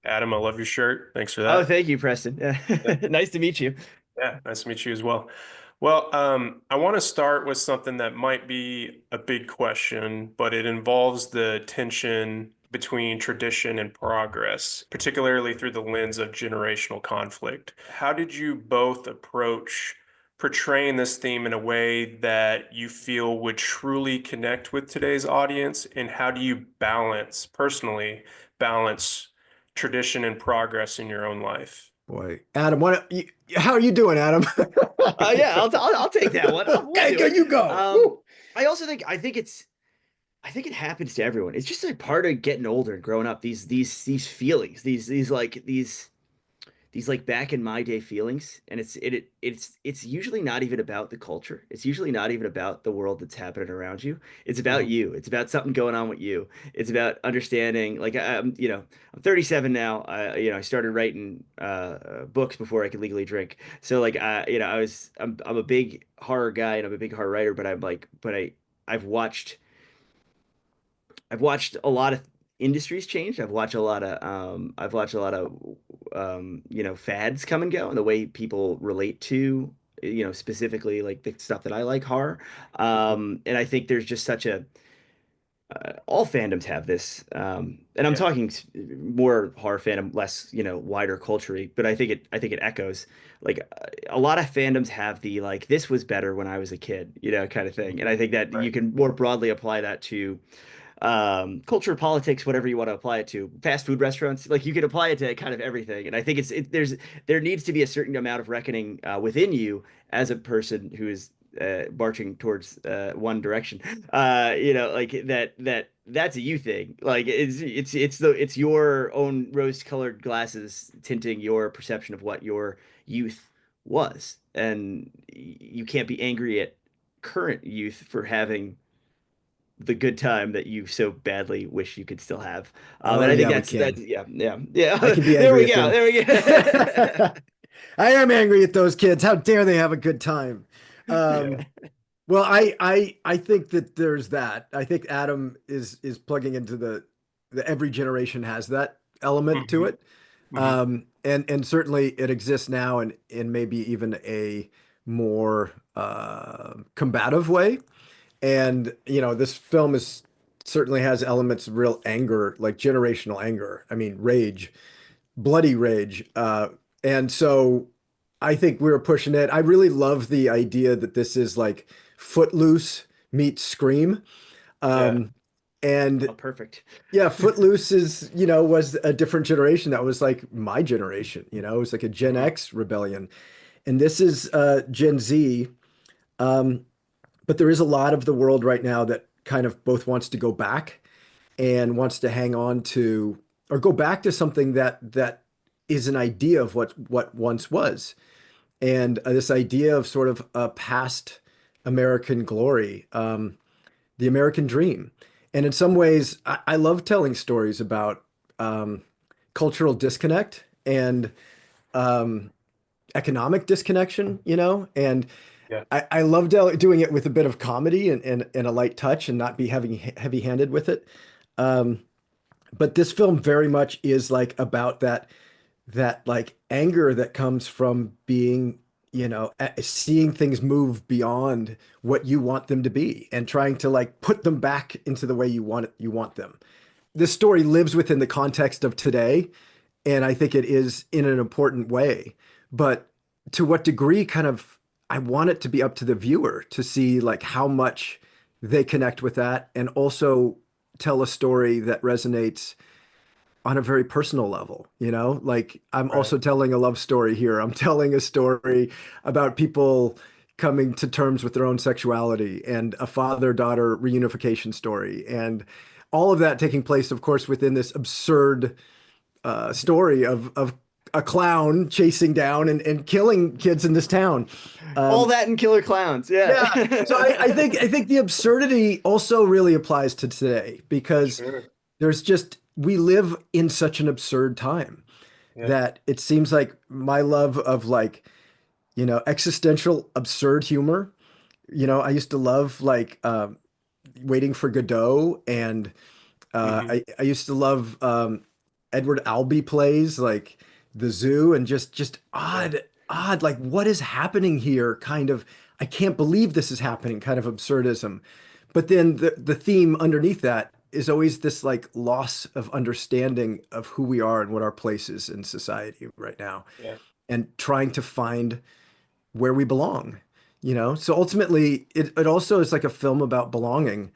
Adam, I love your shirt. Thanks for Oh, that. thank you, Preston. Yeah, Nice to meet you. yeah, nice to meet you as well. Well, I want to start with something that might be a big question, but it involves the tension between tradition and progress, particularly through the lens of generational conflict. How did you both approach portraying this theme in a way that you feel would truly connect with today's audience? And how do you personally, balance tradition and progress in your own life? Boy, Adam, how are you doing, Adam? Yeah, I'll take that one. We'll Okay, do go, it. you go. Woo. I also I think it happens to everyone. It's just a part of getting older and growing up. These feelings, these like back in my day feelings, and it's usually not even about the culture. It's usually not even about the world that's happening around you. It's about Mhm. you. It's about something going on with you. It's about understanding. Like I'm 37 now. I started writing books before I could legally drink. So like I'm a big horror guy and I'm a big horror writer. But I'm like, I've watched I've watched a lot of industries change. I've watched a lot of fads come and go and the way people relate to specifically like the stuff that I like, horror. Mhm. And I think there's just such a all fandoms have this. And I'm Yeah. talking more horror fandom, less, wider culturally, but I think it echoes like a lot of fandoms have the like this was better when I was a kid, kind of thing. And I think that Right. you can more broadly apply that to culture, politics, whatever you want to apply it to, fast food restaurants. Like you could apply it to kind of everything. And I think there needs to be a certain amount of reckoning within you as a person who is marching towards one direction. Like that's a you thing. Like it's your own rose-colored glasses tinting your perception of what your youth was, and you can't be angry at current youth for having the good time that you so badly wish you could still have. Oh And I think yeah, we that's can. yeah. I can be There angry we at go. them. There we go. I am angry at those kids. How dare they have a good time? Yeah. Um, well, I think that there's that. I think Adam is plugging into the every generation has that element to Hmm. it. Hmm. And certainly it exists now in maybe even a more combative way. And this film is certainly has elements of real anger, like generational anger. I mean, rage, bloody rage. And so I think we were pushing it. I really love the idea that this is like Footloose meets Scream. Yeah. Um, and Oh, perfect. yeah, Footloose was a different generation. That was like my generation, it was like a Gen Hmm. X rebellion. And this is Gen Z. Um, but there is a lot of the world right now that kind of both wants to go back and wants to hang on to or go back to something that is an idea of what once was. And this idea of sort of a past American glory, the American dream. And in some ways, I love telling stories about um, cultural disconnect and um, economic disconnection, and Yeah. I love doing it with a bit of comedy and a light touch and not be heavy-handed with it. Um, but this film very much is like about that like anger that comes from being, seeing things move beyond what you want them to be and trying to like put them back into the way you want them. This story lives within the context of today, and I think it is in an important way. But to what degree, kind of, I want it to be up to the viewer to see like how much they connect with that and also tell a story that resonates on a very personal level, Like I'm Right. also telling a love story here. I'm telling a story about people coming to terms with their own sexuality and a father-daughter reunification story and all of that taking place, of course, within this absurd story of a clown chasing down and killing kids in this town. All Um, that and killer clowns. Yeah. yeah, so I think the absurdity also really applies to today because Sure. there's just we live in such an absurd time Yeah. that it seems like my love of like existential absurd humor. I used to love like Waiting for Godot and Hmm. I used to love Edward Albee plays, like the zoo, and just Yeah. odd, like what is happening here? Kind of, I can't believe this is happening, kind of absurdism. But then the theme underneath that is always this like loss of understanding of who we are and what our place is in society right now, Yeah. and trying to find where we belong, you know? So ultimately, it also is like a film about belonging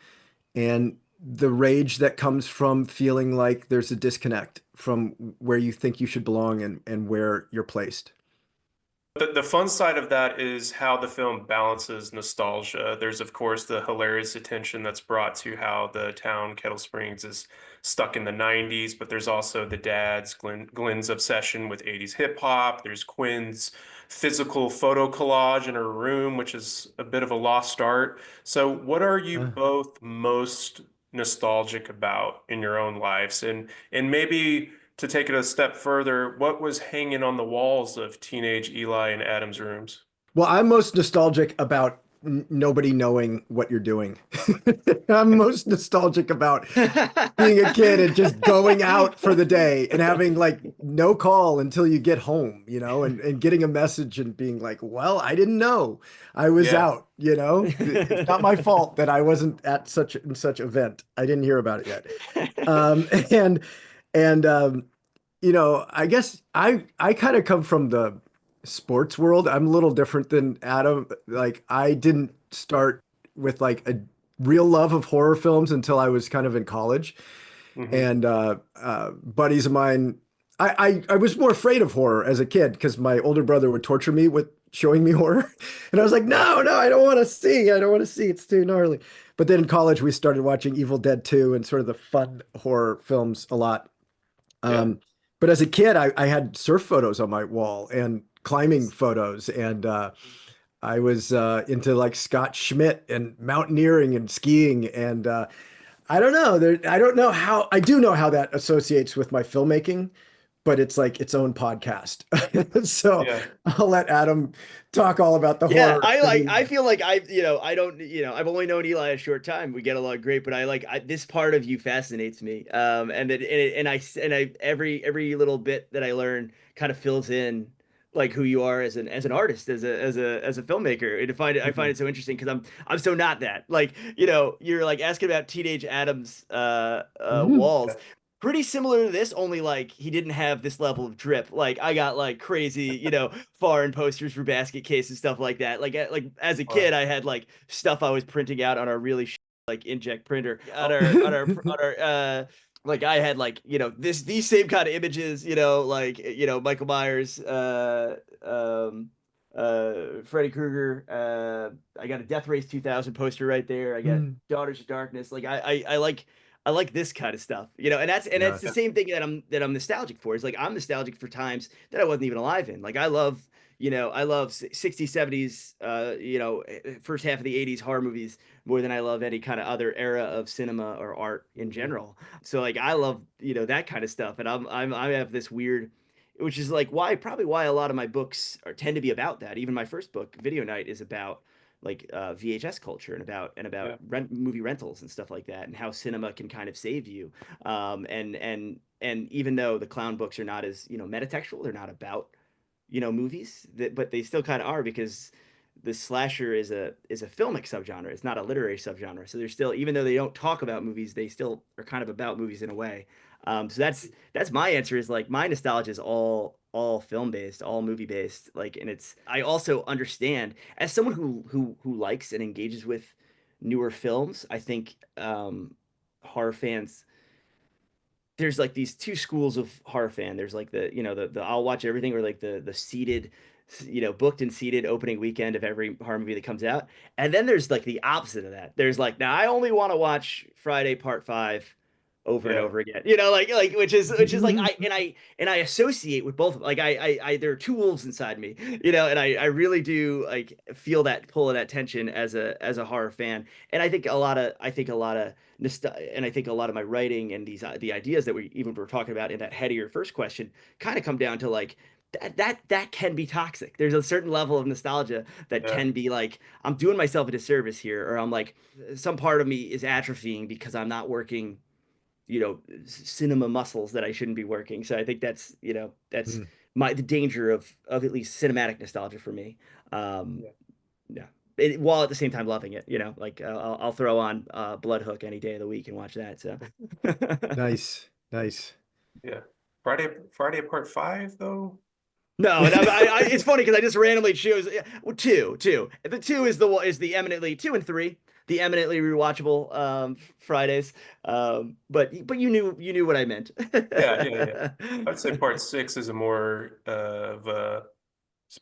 and the rage that comes from feeling like there's a disconnect from where you think you should belong and where you're placed. The fun side of that is how the film balances nostalgia. There's, of course, the hilarious attention that's brought to how the town, Kettle Springs, is stuck in the 90s, but there's also the dad's, Glenn's obsession with 80s hip hop. There's Quinn's physical photo collage in her room, which is a bit of a lost art. So, what are you Uh, both most nostalgic about in your own lives? And maybe to take it a step further, what was hanging on the walls of teenage Eli and Adam's rooms? well, I'm most nostalgic about nobody knowing what you're doing. I'm most nostalgic about being a kid and just going out for the day and having like no call until you get home, you know, and getting a message and being like, well, I didn't know I was Yeah, out, you know, it's not my fault that I wasn't at such and such event. I didn't hear about it yet. Um, and, and you know, I guess I kind of come from the sports world. I'm a little different than Adam. Like I didn't start with like a real love of horror films until I was kind of in college. hmm, And buddies of mine, I was more afraid of horror as a kid because my older brother would torture me with showing me horror. And I was like, yeah, no, no, I don't want to see. I don't want to see. It's too gnarly. But then in college, we started watching Evil Dead 2 and sort of the fun horror films a lot. yeah. Um, but as a kid, I had surf photos on my wall and climbing Nice. photos, and I was into like Scott Schmidt and mountaineering and skiing, and I don't know. I don't know how. I do know how that associates with my filmmaking, but it's like its own podcast. So Yeah. I'll let Adam talk all about the Yeah, horror. I I mean, feel like I don't, I've only known Eli a short time. We get along great, but this part of you fascinates me. And I every little bit that I learn kind of fills in like who you are as an artist, as a filmmaker. And I find mhm, it so interesting because I'm so not that. Like, you're like asking about Teenage Adam's mhm. walls, pretty similar to this, only like he didn't have this level of drip. Like I got like crazy, foreign posters for basket case and stuff like that. Like as a kid, Wow. I had like stuff I was printing out on our really like inkjet printer on our like I had like these same kind of images, like Michael Myers, Freddy Krueger. I got a Death Race 2000 poster right there. I got Mm. Daughters of Darkness. Like I like this kind of stuff, and that's Yeah. the same thing that I'm nostalgic for. Is like I'm nostalgic for times that I wasn't even alive in. Like I love 60s, 70s, first half of the 80s horror movies more than I love any kind of other era of cinema or art in Mhm. general. So like I love, that kind of stuff. And I have this weird, which is like probably why a lot of my books tend to be about that. Even my first book, Video Night, is about like VHS culture and about Yeah. movie rentals and stuff like that, and how cinema can kind of save you. And even though the clown books are not as metatextual, they're not about movies, but they still kind of are because the slasher is a filmic subgenre. It's not a literary subgenre. So they're still, even though they don't talk about movies, they still are kind of about movies in a way. So that's my answer. Is like my nostalgia is all film based, all movie based. Like, and it's I also understand as someone who likes and engages with newer films. I think horror fans, there's like these two schools of horror fan. There's like the I'll watch everything, or like the seated, booked and seated opening weekend of every horror movie that comes out. And then there's like the opposite of that. There's like, now I only want to watch Friday Part 5 over and Yeah. over again. Like which is like I associate with both of them. Like there are two wolves inside me, and I really do like feel that pull of that tension as a horror fan. And I think a lot of my writing and the ideas that we even were talking about in that head of your first question kind of come down to like that can be toxic. There's a certain level of nostalgia that Yeah. can be like, I'm doing myself a disservice here, or I'm like, some part of me is atrophying because I'm not working cinema muscles that I shouldn't be working. So I think that's, that's Mm. the danger of at least cinematic nostalgia for me. Um, Yeah. yeah. While at the same time loving it, like I'll throw on Blood Hook any day of the week and watch that. So Nice, nice. Yeah. Friday Part 5 though. no, it's funny because I just randomly choose two. The two is the eminently two and three, the eminently rewatchable Fridays. But you knew what I meant. Yeah, yeah, yeah. I'd say Part 6 is a more of a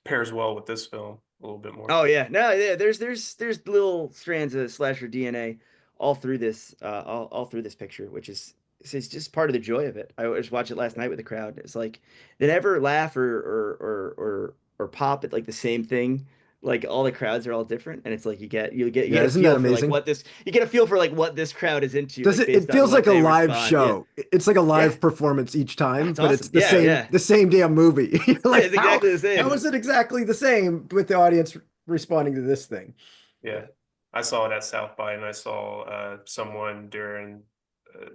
pairs well with this film a little bit more. Oh yeah, no, yeah. There's little strands of slasher DNA all through this all through this picture, which is it's just part of the joy of it. I just watched it last night with the crowd. It's like they never laugh or pop at like the same thing. Like all the crowds are all different, and it's like you Yeah, get a isn't that feel for like amazing? what this crowd is into, Does like it? It based on feels what like a they live respond. Yeah, show. It's like a yeah, live performance each time, that's but it's awesome. Yeah, yeah, the same damn movie. You're yeah. like, It's exactly the how same. is it exactly the same with the audience responding to this thing? Yeah. I saw it at South by, and I saw someone during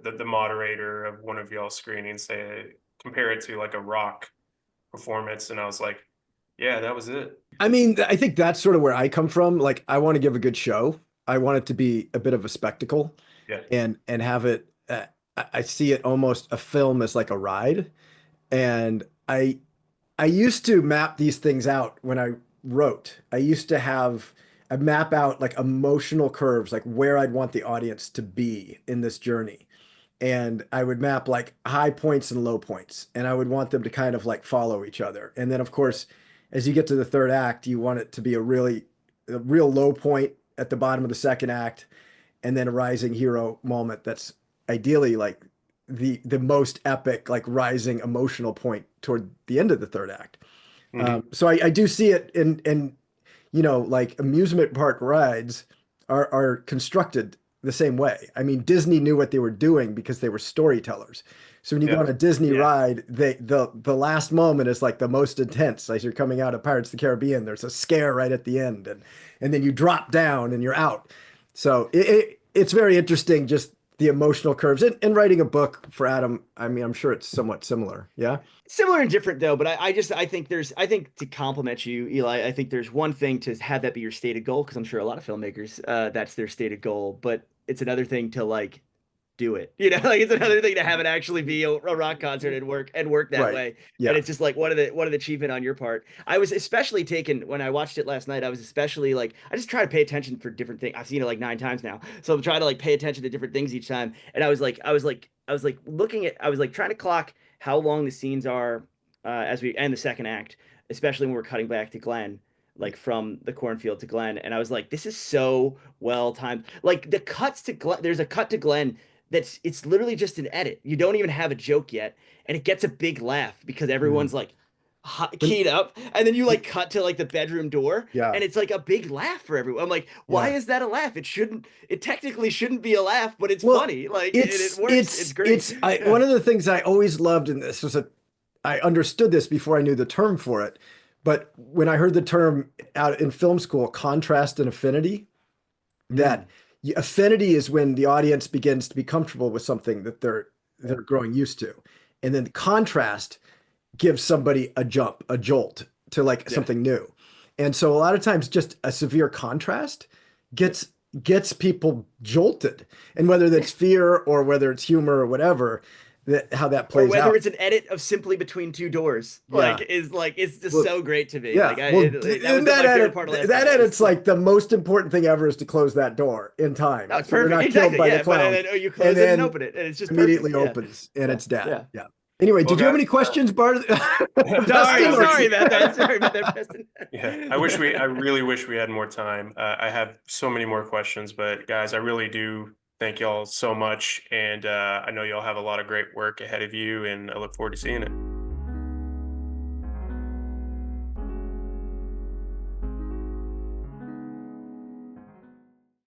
the moderator of one of y'all's screenings say compare it to like a rock performance, and I was like, yeah, that was it. I mean, I think that's sort of where I come from. Like, I want to give a good show. I want it to be a bit of a spectacle, Yeah. and have it. I see it almost a film as like a ride, and I used to map these things out when I wrote. I used to have I map out like emotional curves, like where I'd want the audience to be in this journey. And I would map like high points and low points, and I would want them to kind of like follow each other. And then of course, as you get to the third act, you want it to be a real low point at the bottom of the second act, and then a rising hero moment that's ideally like the most epic, like rising emotional point toward the end of the third act. Hmm. So I do see it in like amusement park rides are constructed the same way. I mean, Disney knew what they were doing because they were storytellers. So when you go Yeah. on a Disney Yeah. ride, the last moment is like the most intense. As you're coming out of Pirates of the Caribbean, there's a scare right at the end, and then you drop down and you're out. So it's very interesting, just the emotional curves. And writing a book for Adam, I mean, I'm sure it's somewhat similar. Yeah. Similar and different though, but I think to compliment you, Eli, I think there's one thing to have that be your stated goal, because I'm sure a lot of filmmakers that's their stated goal, but it's another thing to like do it. Like it's another thing to have it actually be a rock concert and work that Right. way. And Yeah. it's just like what an achievement on your part. I was especially taken when I watched it last night. I was especially like I just try to pay attention for different things. I've seen it like 9 times now. So I'm trying to like pay attention to different things each time. And I was like trying to clock how long the scenes are as we end the second act, especially when we're cutting back to Glenn, like from the cornfield to Glenn. And I was like, this is so well timed. Like the cuts to Glenn, there's a cut to Glenn it's literally just an edit. You don't even have a joke yet, and it gets a big laugh because Mm. everyone's like When, keyed up, and then you like cut to like the bedroom door, yeah. and it's like a big laugh for everyone. I'm like, why Yeah. is that a laugh? It technically shouldn't be a laugh, but it's Well, funny. Like it works. It's great. one of the things I always loved in this was I understood this before I knew the term for it, but when I heard the term out in film school, contrast and affinity, Mm, that affinity is when the audience begins to be comfortable with something that Yeah. they're growing used to, and then contrast gives somebody a jump, a jolt to like yeah. something new. And so a lot of times just a severe contrast gets people jolted. And whether that's fear or whether it's humor or whatever, that how that Or plays whether out. it's an edit of simply between two doors, Yeah. like it's just Well, so great to me. yeah. Like Well, that was in my favorite part of last that night. edit's like the most important thing ever is to close that door in No, time. it's So you're perfect. not killed Exactly. by the Yeah. But clown. then you And close it and then open it, and it's just immediately perfect. Yeah. opens and Yeah. it's dead. Yeah. Yeah. Anyway, Well, did you have guys, any questions, Bart? Sorry. Preston, or Sorry about that. Sorry about that, Preston. yeah, I really wish we had more time. I have so many more questions, but guys, I really do thank y'all so much. And I know y'all have a lot of great work ahead of you, and I look forward to seeing it.